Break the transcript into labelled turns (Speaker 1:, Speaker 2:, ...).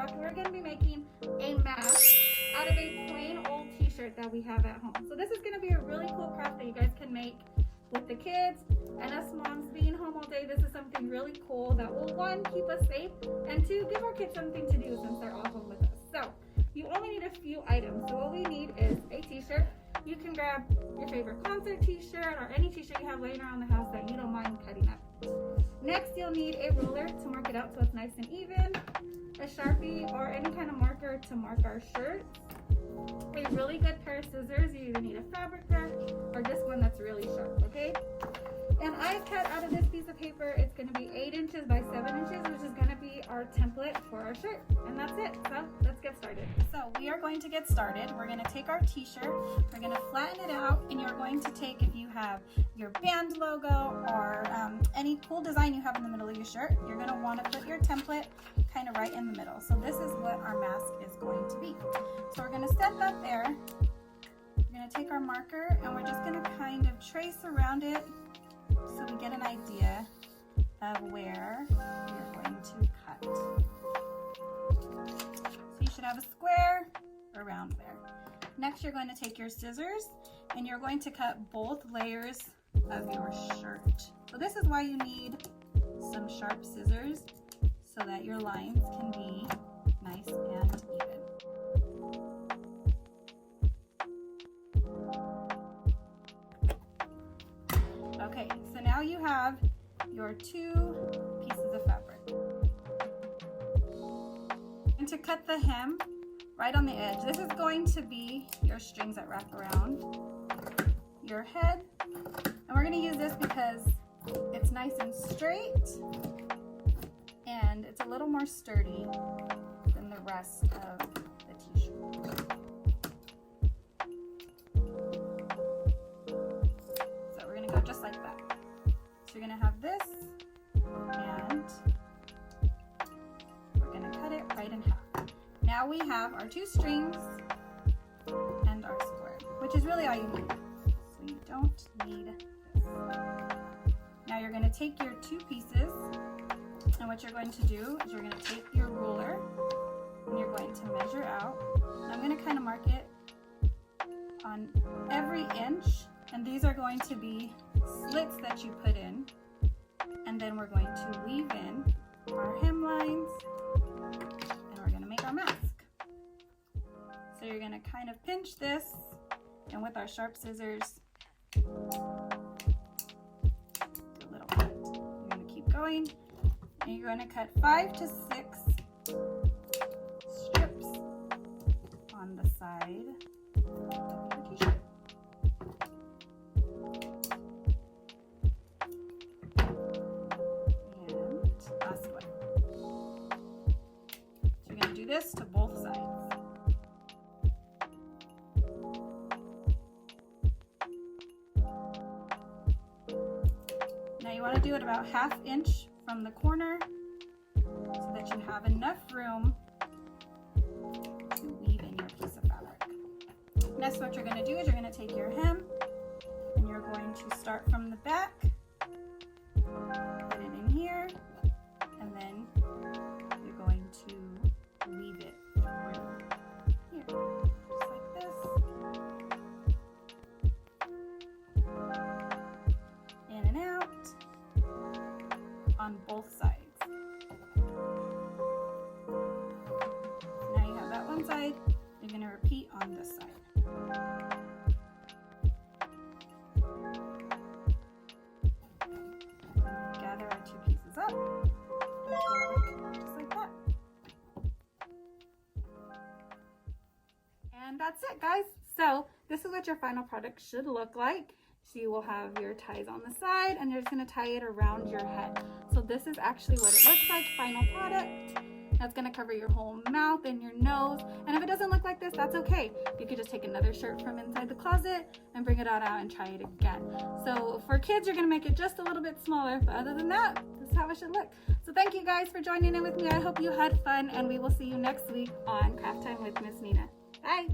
Speaker 1: project, we're going to be making a mask out of a plain old t-shirt that we have at home. So this is going to be a really cool craft that you guys can make with the kids, and us moms being home all day. This is something really cool that will, one, keep us safe, and two, give our kids something to do since they're all home with us. So you only need a few items. So what we need is a t-shirt. You can grab your favorite concert t-shirt or any t-shirt you have laying around the house that you don't mind cutting up. Next, you'll need a ruler to mark it out so it's nice and even, a Sharpie or any kind of marker to mark our shirts, a really good pair of scissors. You either need a fabric brush or just one that's really sharp, okay? And I cut out of this piece of paper, it's going to be 8 inches by 7 inches, which is going to be our template for our shirt. And that's it. So let's get started. So we are going to get started. We're going to take our t-shirt, we're going to flatten it out, and you're going to take, if you have your band logo or any cool design you have in the middle of your shirt, you're going to want to put your template kind of right in the middle. So this is what our mask is going to be. So we're going to set that there. We're going to take our marker and we're just going to kind of trace around it so we get an idea of where we're going to cut. So you should have a square around there. Next, you're going to take your scissors and you're going to cut both layers of your shirt. So this is why you need some sharp scissors, so that your lines can be nice and even. Okay, so now you have your 2 pieces of fabric. And to cut the hem right on the edge, this is going to be your strings that wrap around your head. And we're going to use this because it's nice and straight and it's a little more sturdy than the rest of the t-shirt. So we're going to go just like that. So you're going to have this, and we're going to cut it right in half. Now we have our 2 strings and our square, which is really all you need. So you don't need this. Now you're going to take your 2 pieces, and what you're going to do is you're going to take your ruler and you're going to measure out. I'm going to kind of mark it on every inch, and these are going to be slits that you put in, and then we're going to weave in our hemlines and we're going to make our mask. So you're going to kind of pinch this, and with our sharp scissors, do a little cut. You're going to keep going. And you're going to cut 5 to 6 strips on the side of your t-shirt. And last one. So you're going to do this to both sides. Now you want to do it about 1/2 inch from the corner so that you have enough room to weave in your piece of fabric. Next, what you're going to do is you're going to take your hem and you're going to start from the back, put it in here, and then you're going to weave it through here, just like this. In and out on both sides. Now you have that one side, you're going to repeat on this side. Gather our 2 pieces up, just like that. And that's it, guys. So this is what your final product should look like. So you will have your ties on the side, and you're just going to tie it around your head. So this is actually what it looks like, final product. That's going to cover your whole mouth and your nose. And if it doesn't look like this, that's okay. You could just take another shirt from inside the closet and bring it out and try it again. So for kids, you're going to make it just a little bit smaller. But other than that, this is how it should look. So thank you guys for joining in with me. I hope you had fun, and we will see you next week on Craft Time with Miss Nina. Bye.